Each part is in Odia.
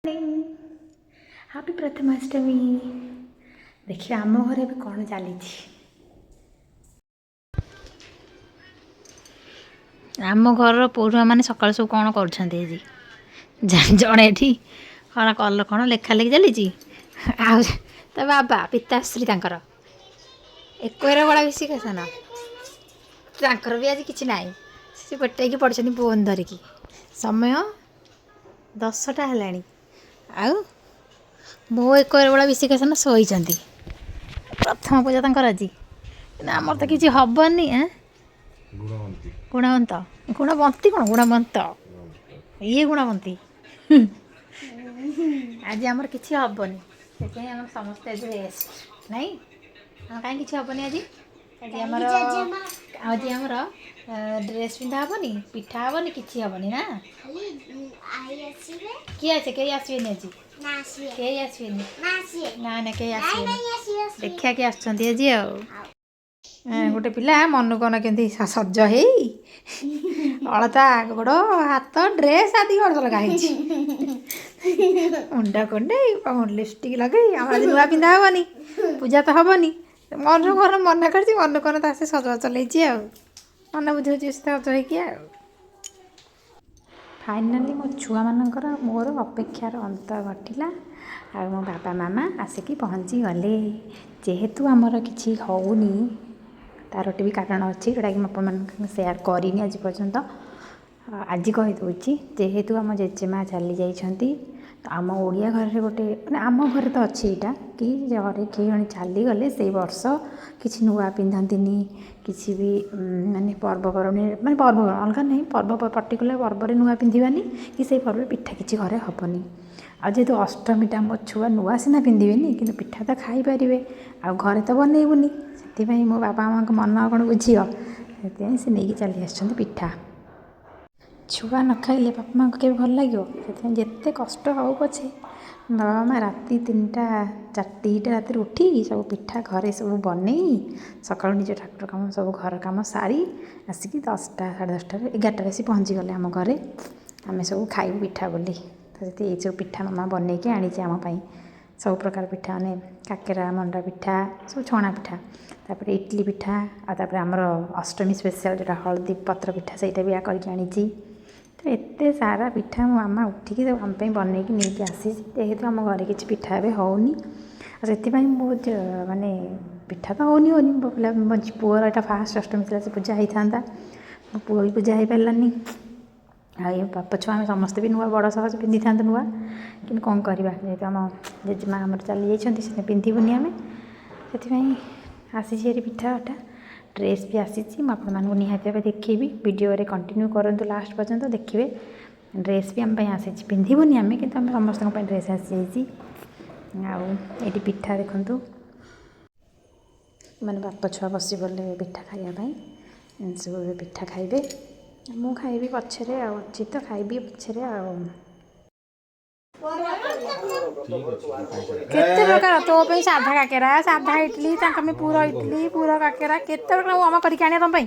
ହାପି ପ୍ରଥମାଷ୍ଟମୀ। ଦେଖିବା ଆମ ଘରେ ଏବେ କ'ଣ ଚାଲିଛି। ଆମ ଘରର ପୌରୁଷମାନେ ସକାଳୁ ସବୁ କ'ଣ କରୁଛନ୍ତି ଆଜି। ଜଣେ ଏଠି କ'ଣ ଲେଖା ଲେଖି ଚାଲିଛି। ଆଉ ତା ବାବା ପିତାଶ୍ରୀ ତାଙ୍କର ଏକୋଇର ବଳା ବିଶିକେସନ ତାଙ୍କର ବି ଆଜି କିଛି ନାହିଁ। ସେ ପେଟେଇକି ପଡ଼ିଛନ୍ତି ଫୋନ୍ ଧରିକି। ସମୟ 10ଟା ହେଲାଣି। ଆଉ ମୋ ଏକୋଇର ବଳା ବିଶିକେସନ ଶୋଇଛନ୍ତି। ପ୍ରଥମ ପୂଜା ତାଙ୍କର ଆଜି। ନା ଆମର ତ କିଛି ହବନି। ଗୁଣବନ୍ତ କ'ଣ ଗୁଣବନ୍ତ ଇଏ ଗୁଣବନ୍ତୀ। ଆଜି ଆମର କିଛି ହବନି। ସେଥିପାଇଁ ଆମର ସମସ୍ତେ ଆଜି ରେଷ୍ଟ ନାଇଁ। କାହିଁକି କିଛି ହବନି ଆଜି। ଆମର ଡ୍ରେସ୍ ପିନ୍ଧା ହବନି, ପିଠା ହବନି, କିଛି ହବନି ନା। କିଏ ଅଛି? କେହି ଆସିବେନି ଆଜି। କେହି ଆସିବେନି। ନା କେହି ଆସିବେନି। ଦେଖିବା କିଏ ଆସୁଛନ୍ତି ଆଜି। ଆଉ ଗୋଟେ ପିଲା ମନକୁ ମନ କେମିତି ସଜ ହେଇ ଅଳତା ଗୋଡ଼ ହାତ ଡ୍ରେସ୍ ଆଦି ଲଗା ହେଇଛି। ମୁଣ୍ଡ କୁଣ୍ଡେଇ ଲିପଷ୍ଟିକ୍ ଲଗେଇ ଆମର ଆଜି ନୂଆ ପିନ୍ଧା ହବନି, ପୂଜା ତ ହବନି। ମନେ କରିଛି ମନକୁ ମନ ତା ସେ ସଜବାଜ ଚଲେଇଛି। ଆଉ ମନ ବୁଝଉଛି ସଜ ହେଇକି। ଆଉ ଫାଇନାଲି ମୋ ଛୁଆମାନଙ୍କର ମୋର ଅପେକ୍ଷାର ଅନ୍ତ ଘଟିଲା। ଆଉ ମୋ ବାବା ମାମା ଆସିକି ପହଞ୍ଚିଗଲେ। ଯେହେତୁ ଆମର କିଛି ହେଉନି, ତାର ଗୋଟେ ବି କାରଣ ଅଛି ଯେଉଁଟାକି ମୁଁ ଆପଣମାନଙ୍କ ସେୟାର କରିନି ଆଜି ପର୍ଯ୍ୟନ୍ତ। ଆଜି କହିଦେଉଛି। ଯେହେତୁ ଆମ ଜେଜେମା ଚାଲି ଯାଇଛନ୍ତି, ତ ଆମ ଓଡ଼ିଆ ଘରରେ ଗୋଟେ ଆମ ଘରେ ତ ଅଛି ଏଇଟା କି ଘରେ କେହି ଜଣେ ଚାଲିଗଲେ ସେଇ ବର୍ଷ କିଛି ନୂଆ ପିନ୍ଧନ୍ତିନି। କିଛି ବି ପର୍ବପର୍ବାଣି ଅଲଗା ନାହିଁ, ପର୍ଟିକୁଲାର ପର୍ବରେ ନୂଆ ପିନ୍ଧିବାନି କି ସେଇ ପର୍ବରେ ପିଠା କିଛି ଘରେ ହେବନି। ଆଉ ଯେହେତୁ ଅଷ୍ଟମୀଟା ମୋ ଛୁଆ ନୂଆ ସିନା ପିନ୍ଧିବେନି କିନ୍ତୁ ପିଠା ତ ଖାଇପାରିବେ, ଆଉ ଘରେ ତ ବନେଇବୁନି। ସେଥିପାଇଁ ମୋ ବାପା ମାଆଙ୍କ ମନ କ'ଣ ବୁଝିବ। ସେଥିପାଇଁ ସେ ନେଇକି ଚାଲି ଆସିଛନ୍ତି ପିଠା। ଛୁଆ ନ ଖାଇଲେ ବାପା ମାଆଙ୍କୁ କେବେ ଭଲ ଲାଗିବ। ସେଥିପାଇଁ ଯେତେ କଷ୍ଟ ହେଉ ପଛେ ବାବା ମାଆ ରାତି 3ଟା 2ଟା ରାତିରେ ଉଠି ସବୁ ପିଠା ଘରେ ସବୁ ବନେଇ ସକାଳୁ ନିଜ ଠାକୁର କାମ ସବୁ ଘର କାମ ସାରି ଆସିକି 10ଟା 10:30 11ଟାରେ ଆସି ପହଞ୍ଚିଗଲେ ଆମ ଘରେ। ଆମେ ସବୁ ଖାଇବୁ ପିଠା ବୋଲି। ତ ସେଠି ଏଇସବୁ ପିଠା ମାମା ବନେଇକି ଆଣିଛି ଆମ ପାଇଁ। ସବୁ ପ୍ରକାର ପିଠା କାକେରା, ମଣ୍ଡା ପିଠା, ସବୁ ଛଣା ପିଠା, ତାପରେ ଇଟିଲି ପିଠା, ଆଉ ତାପରେ ଆମର ଅଷ୍ଟମୀ ସ୍ପେଶାଲ୍ ଯେଉଁଟା ହଳଦୀ ପତ୍ର ପିଠା ସେଇଟା ବି କରିକି ଆଣିଛି। ତ ଏତେ ସାରା ପିଠା ମୋ ମାମା ଉଠିକି ସବୁ ଆମ ପାଇଁ ବନେଇକି ନେଇକି ଆସିଛି। ଯେହେତୁ ଆମ ଘରେ କିଛି ପିଠା ଏବେ ହେଉନି, ଆଉ ସେଥିପାଇଁ ବହୁତ ପିଠା ତ ହେଉନି। ମୋ ପୁଅର ଏଇଟା ଫାଷ୍ଟ ଅଷ୍ଟମୀ ଥିଲା, ସେ ପୂଜା ହେଇଥାନ୍ତା। ମୋ ପୁଅ ବି ପୂଜା ହେଇପାରିଲାନି। ଆଉ ଏ ବାପ ଛୁଆ ଆମେ ସମସ୍ତେ ବି ନୂଆ ବଡ଼ ସହଜ ପିନ୍ଧିଥାନ୍ତୁ ନୂଆ, କିନ୍ତୁ କ'ଣ କରିବା, ଯେହେତୁ ଆମ ଜେଜେମା ଆମର ଚାଲିଯାଇଛନ୍ତି ସେଥିପାଇଁ ପିନ୍ଧିବୁନି ଆମେ। ସେଥିପାଇଁ ଆସିଛି ଏଠି ପିଠାଟା। ଡ୍ରେସ୍ ବି ଆସିଛି, ମୁଁ ଆପଣମାନଙ୍କୁ ନିହାତି ଭାବେ ଦେଖେଇବି। ଭିଡ଼ିଓରେ କଣ୍ଟିନ୍ୟୁ କରନ୍ତୁ ଲାଷ୍ଟ ପର୍ଯ୍ୟନ୍ତ ଦେଖିବେ। ଡ୍ରେସ୍ ବି ଆମ ପାଇଁ ଆସିଛି, ପିନ୍ଧିବୁନି ଆମେ କିନ୍ତୁ ଆମେ ସମସ୍ତଙ୍କ ପାଇଁ ଡ୍ରେସ୍ ଆସିଯାଇଛି। ଆଉ ଏଇଠି ପିଠା ଦେଖନ୍ତୁ, ବାପ ଛୁଆ ବସି ପଡ଼ିଲେ ପିଠା ଖାଇବା ପାଇଁ। ସବୁ ପିଠା ଖାଇବେ, ମୁଁ ଖାଇବି ପଛରେ। ଆଉ ଅଛି ତ ଖାଇବି ପଛରେ। ଆଉ କେତେ ପ୍ରକାର ତୋ ପାଇଁ ସାଧା କାକେରା, ସାଧା ଇଟିଲି, ତାଙ୍କ ପାଇଁ ପୁର ଇଟିଲି, ପୁର କାକେରା, କେତେ ପ୍ରକାର ମାମା କରିକି ଆଣିବା ତମ ପାଇଁ।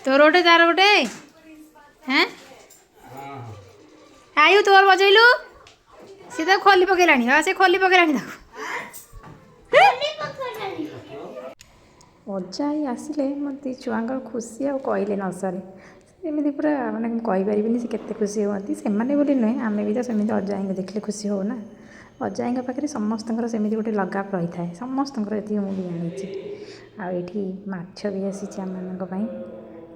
ତୋର ଗୋଟେ ତାର ଗୋଟେ। ଆୟୁ ତୋର ବଜେଇଲୁ, ସେ ତାକୁ ଖୋଲି ପକେଇଲାଣି। ହଁ ସେ ଖୋଲି ପକେଇଲାଣି ତାକୁ। ଅଜା ଆଈ ଆସିଲେ ମୋତେ ଛୁଆଙ୍କର ଖୁସି ଆଉ କହିଲେ ନ ସରେ। ଏମିତି ପୁରା ମୁଁ କହିପାରିବିନି ସେ କେତେ ଖୁସି ହୁଅନ୍ତି। ସେମାନେ ବୋଲି ନୁହେଁ, ଆମେ ବି ତ ସେମିତି ଅଜା ଆଈଙ୍କୁ ଦେଖିଲେ ଖୁସି ହଉ ନା। ଅଜା ଆଈଙ୍କ ପାଖରେ ସମସ୍ତଙ୍କର ସେମିତି ଗୋଟେ ଲଗାବ ରହିଥାଏ, ସମସ୍ତଙ୍କର। ଏତିକି ମୁଁ ବି ଜାଣିଛି। ଆଉ ଏଇଠି ମାଛ ବି ଆସିଛି ଆମମାନଙ୍କ ପାଇଁ।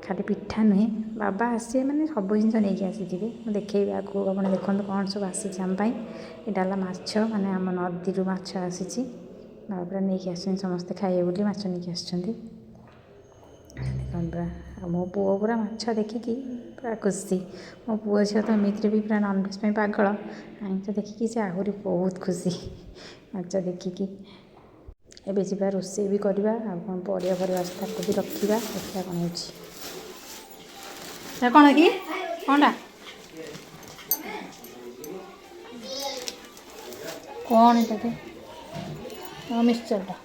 ଖାଲି ପିଠା ନୁହେଁ, ବାବା ଆସିବେ ସବୁ ଜିନିଷ ନେଇକି ଆସିଥିବେ। ମୁଁ ଦେଖେଇବି ଆଗକୁ, ଆପଣ ଦେଖନ୍ତୁ କ'ଣ ସବୁ ଆସିଛି ଆମ ପାଇଁ। ଏଇଟା ହେଲା ମାଛ, ଆମ ନଦୀରୁ ମାଛ ଆସିଛି। ବାବା ନେଇକି ଆସିଛନ୍ତି, ସମସ୍ତେ ଖାଇବେ ବୋଲି ମାଛ ନେଇକି ଆସିଛନ୍ତି। ଦେଖନ୍ତୁ ଆଉ ମୋ ପୁଅ ପୁରା ମାଛ ଦେଖିକି ପୁରା ଖୁସି। ମୋ ପୁଅ ଝିଅ ତ ଏମିତିରେ ବି ପୁରା ନନଭେଜ୍ ପାଇଁ ପାଗଳ। ଆଇଁଷ ଦେଖିକି ସେ ଆହୁରି ବହୁତ ଖୁସି ମାଛ ଦେଖିକି। ଏବେ ଯିବା ରୋଷେଇ ବି କରିବା। ଆଉ କ'ଣ ପରିବା ଅଛି ତାକୁ ବି ରଖିବା। ଦେଖିବା କ'ଣ ହେଉଛି। କ'ଣ କି କ'ଣଟା କ'ଣ ଏଇଟା? ହଁ ମିକ୍ସଚରଟା।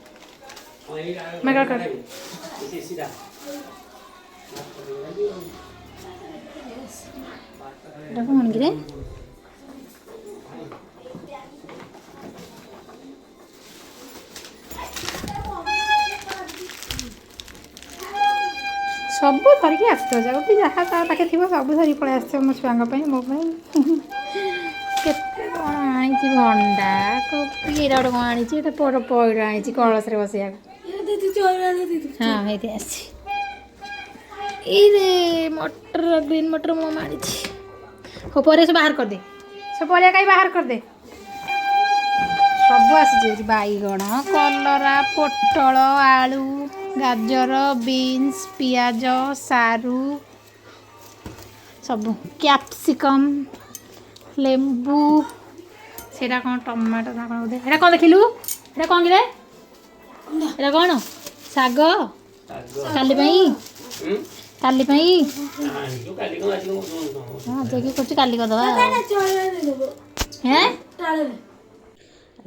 ଏଇଟା କ'ଣ କିରେ? ସବୁ ଧରିକି ଆସିଥିବ, ଯୋଉଠି ଯାହା ତା ପାଖେ ଥିବ ସବୁ ଧରିକି ପଳେଇ ଆସିଥିବ ମୋ ଛୁଆଙ୍କ ପାଇଁ, ମୋ ପାଇଁ। କେତେ କ'ଣ ଆଣିଛି, ଭଣ୍ଡା, କୋବି, ଏଇଟା ଗୋଟେ କ'ଣ ଆଣିଛି, ଏଇଟା ପଇଡ଼ ଆଣିଛି କଳସରେ ବସେଇବାକୁ। ହଁ ହେଇଠି ଆସିଛି। ଏଇରେ ମଟର, ଗ୍ରୀନ୍ ମଟର ମୁଁ ଆଣିଛି। ହଉ ପରିବା ସବୁ ବାହାର କରିଦେ, ସବୁ ପରିବା କାହିଁ ବାହାର କରିଦେ। ସବୁ ଆସିଛି ଏଠି, ବାଇଗଣ, କଲରା, ପୋଟଳ, ଆଳୁ, ଗାଜର, ବିନ୍ସ, ପିଆଜ, ସାରୁ, ସବୁ କ୍ୟାପ୍ସିକମ୍, ଲେମ୍ବୁ, ସେଇଟା କ'ଣ ଟମାଟୋ ନା କ'ଣ ବୋଧେ, ଏଇଟା କ'ଣ ଦେଖିଲୁ, ଏଇଟା କ'ଣ କିରେ, ଏଇଟା କ'ଣ ଶାଗ, କାଲି ପାଇଁ, କାଲି ପାଇଁ ଆଜି କରୁଛି, କାଲି କରିଦେବା। ହେଁ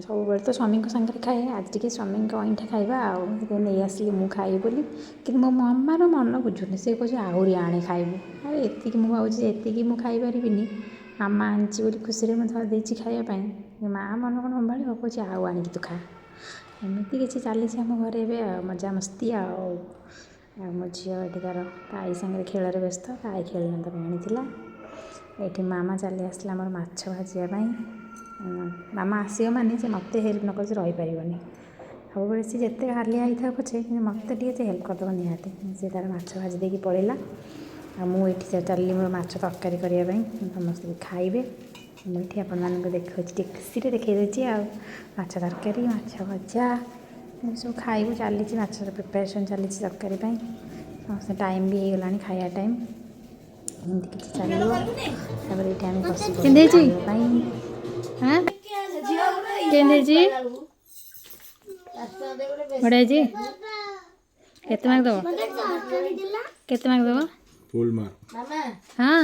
ସବୁବେଳେ ତ ସ୍ୱାମୀଙ୍କ ସାଙ୍ଗରେ ଖାଏ, ଆଜି ଟିକେ ସ୍ୱାମୀଙ୍କ ଅଇଁଠା ଖାଇବା ଆଉ, ସେଥିପାଇଁ ନେଇ ଆସିଲି ମୁଁ ଖାଇବି ବୋଲି। କିନ୍ତୁ ମୋ ମାମାର ମନ ବୁଝୁନି, ସେ କହୁଛି ଆହୁରି ଆଣେ ଖାଇବୁ। ଆଉ ଏତିକି ମୁଁ ଭାବୁଛି ଏତିକି ମୁଁ ଖାଇପାରିବିନି, ମାମା ଆଣିଛି ବୋଲି ଖୁସିରେ ମୁଁ ଧରି ଦେଇଛି ଖାଇବା ପାଇଁ। ମାଆ ମନ କ'ଣ ସମ୍ଭାଳିବ, କହୁଛି ଆଉ ଆଣିକି ତୁ ଖା। ଏମିତି କିଛି ଚାଲିଛି ଆମ ଘରେ ଏବେ ଆଉ, ମଜାମସ୍ତି ଆଉ। ଆଉ ମୋ ଝିଅ ଏଠି ତାର ତା ଆଈ ସାଙ୍ଗରେ ଖେଳରେ ବ୍ୟସ୍ତ, ତା ଆଈ ଖେଳିନା ତା ପାଇଁ ଆଣିଥିଲା। ଏଠି ମାମା ଚାଲି ଆସିଲା ଆମର ମାଛ ଭାଜିବା ପାଇଁ। ମାମା ଆସିବ ମାନେ ସେ ମୋତେ ହେଲ୍ପ ନ କରି ସେ ରହିପାରିବନି। ସବୁବେଳେ ସେ ଯେତେ ହାଲିଆ ହେଇଥାଉ ପଛେ, କିନ୍ତୁ ମୋତେ ଟିକେ ସେ ହେଲ୍ପ କରିଦେବ ନିହାତି। ସେ ତାର ମାଛ ଭାଜି ଦେଇକି ପଳେଇଲା, ଆଉ ମୁଁ ଏଠି ଚାଲିଲି ମୋର ମାଛ ତରକାରୀ କରିବା ପାଇଁ। ସମସ୍ତେ ଖାଇବେ, ମୁଁ ଏଠି ଆପଣମାନଙ୍କୁ ଦେଖାଉଛି, ଟିକେ ଖୁସିରେ ଦେଖାଇ ଦେଉଛି ଆଉ। ମାଛ ତରକାରୀ, ମାଛ ଭଜା, ଏସବୁ ଖାଇବୁ, ଚାଲିଛି ମାଛର ପ୍ରିପାରେସନ୍ ଚାଲିଛି ତରକାରୀ ପାଇଁ। ସମସ୍ତେ ଟାଇମ୍ ବି ହେଇଗଲାଣି, ଖାଇବା ଟାଇମ୍। ଏମିତି କିଛି ଚାଲିବ। ତାପରେ ଏଇଠି ଆମେ ବସି ଖାଇବା ପାଇଁ। ହଁ କେମିତି ହେଇଛି, ବଢ଼ିଆ ହେଇଛି। କେତେ ମାର୍କ ଦେବ, କେତେ ମାର୍କ ଦେବ? Full mark. ହଁ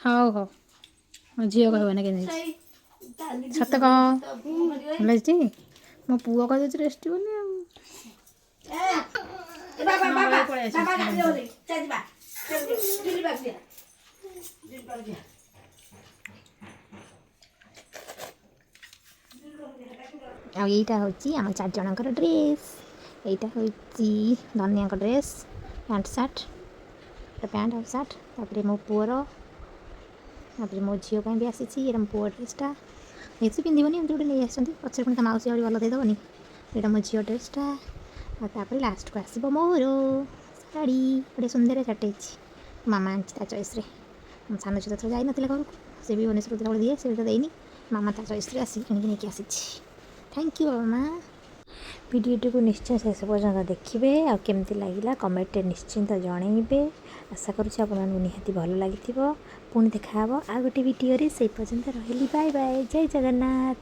ହଉ ହଉ, ମୋ ଝିଅ କହିବ ନା କେମିତି ହେଇଛି, ସତ କହ। ଭଲ ହେଇଛି, ମୋ ପୁଅ କହିଦେଉଛି ଟେଷ୍ଟି ବୋଲି ଆଉ। ଆଉ ଏଇଟା ହେଉଛି ଆମ 4 ଜଣଙ୍କର ଡ୍ରେସ୍। ଏଇଟା ହେଉଛି ଧନିଆଙ୍କ ଡ୍ରେସ୍, ପ୍ୟାଣ୍ଟ ସାର୍ଟ, ପ୍ୟାଣ୍ଟ ଆଉ ସାର୍ଟ। ତାପରେ ମୋ ପୁଅର, ତାପରେ ମୋ ଝିଅ ପାଇଁ ବି ଆସିଛି, ଏଇଟା ମୋ ପୁଅ ଡ୍ରେସ୍ଟା। ଏଠି ପିନ୍ଧିବନି, ଏମିତି ଗୋଟେ ନେଇ ଆସିଛନ୍ତି, ପଛରେ ପୁଣି ତା ମାଉସୀ ଆହୁରି ଭଲ ଦେଇଦେବନି। ଏଇଟା ମୋ ଝିଅ ଡ୍ରେସ୍ଟା। ଆଉ ତାପରେ ଲାଷ୍ଟକୁ ଆସିବ ମୋର ଶାଢ଼ୀ, ଗୋଟେ ସୁନ୍ଦର ଶାଢ଼ୀଟେ ହେଇଛି, ମାମା ଆଣିଛି ତା ଚଏସ୍ରେ। ମୋ ସାନ ଝିଅ ତ ଯାଇନଥିଲା ଘରକୁ, ସେ ବି ଭୁବନେଶ୍ୱର ଯେତେବେଳେ ଦିଏ, ସେ ତ ଦେଇନି, ମାମା ତା ଚଏସ୍ରେ ଆସିକି କିଣିକି ନେଇକି ଆସିଛି। ଥ୍ୟାଙ୍କ ୟୁ ମାମା। ଭିଡ଼ିଓଟିକୁ ନିଶ୍ଚୟ ଶେଷ ପର୍ଯ୍ୟନ୍ତ ଦେଖିବେ, ଆଉ କେମିତି ଲାଗିଲା କମେଣ୍ଟରେ ନିଶ୍ଚିନ୍ତ ଜଣାଇବେ। ଆଶା କରୁଛି ଆପଣମାନଙ୍କୁ ନିହାତି ଭଲ ଲାଗିଥିବ। ପୁଣି ଦେଖାହେବ ଆଉ ଗୋଟେ ଭିଡ଼ିଓରେ, ସେଇ ପର୍ଯ୍ୟନ୍ତ ରହିଲି, ବାଏ ବାଏ, ଜୟ ଜଗନ୍ନାଥ।